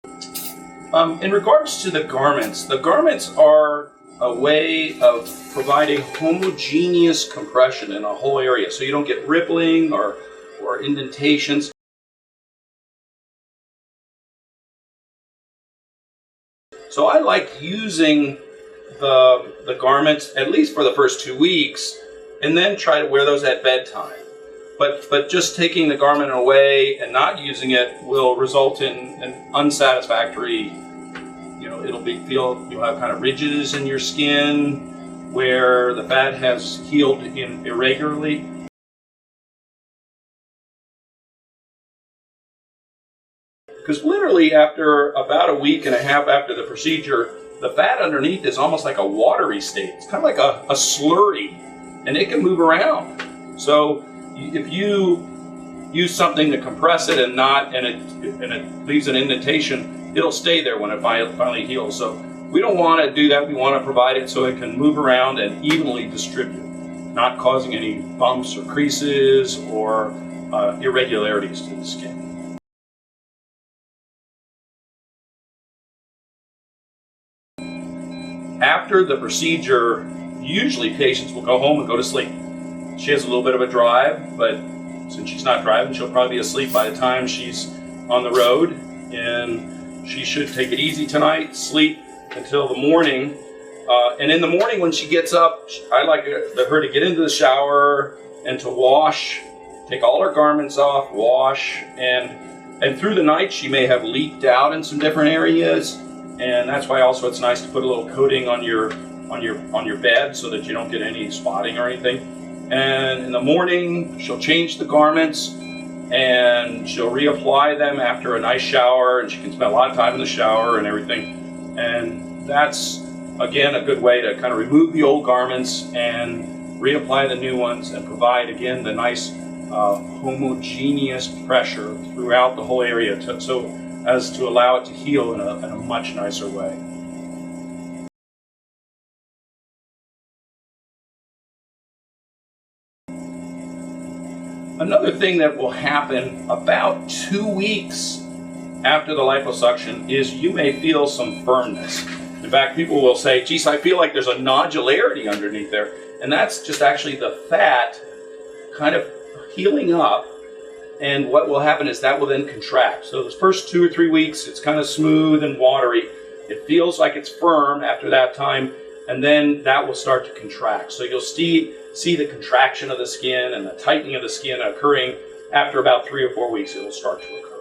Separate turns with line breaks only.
In regards to the garments are a way of providing homogeneous compression in a whole area, so you don't get rippling or indentations. So I like using the garments at least for the first 2 weeks, and then try to wear those at bedtime. But just taking the garment away and not using it will result in an unsatisfactory. You'll have kind of ridges in your skin where the fat has healed irregularly. Because literally after about a week and a half after the procedure, the fat underneath is almost like a watery state. It's kind of like a slurry, and it can move around. So if you use something to compress it and it leaves an indentation, it'll stay there when it finally heals. So we don't want to do that. We want to provide it so it can move around and evenly distribute, not causing any bumps or creases or irregularities to the skin. After the procedure, usually patients will go home and go to sleep. She has a little bit of a drive, but since she's not driving, she'll probably be asleep by the time she's on the road, and she should take it easy tonight, sleep until the morning. And in the morning when she gets up, I like her to get into the shower and to wash, take all her garments off, wash, and through the night she may have leaked out in some different areas. And that's why also it's nice to put a little coating on your bed so that you don't get any spotting or anything. And in the morning, she'll change the garments and she'll reapply them after a nice shower, and she can spend a lot of time in the shower and everything. And that's, again, a good way to kind of remove the old garments and reapply the new ones and provide, again, the nice homogeneous pressure throughout the whole area so as to allow it to heal in a much nicer way. Another thing that will happen about 2 weeks after the liposuction is you may feel some firmness. In fact, people will say, geez, I feel like there's a nodularity underneath there. And that's just actually the fat kind of healing up. And what will happen is that will then contract. So those first 2 or 3 weeks, it's kind of smooth and watery. It feels like it's firm after that time, and then that will start to contract. So you'll see the contraction of the skin and the tightening of the skin occurring after about 3 or 4 weeks. It will start to occur.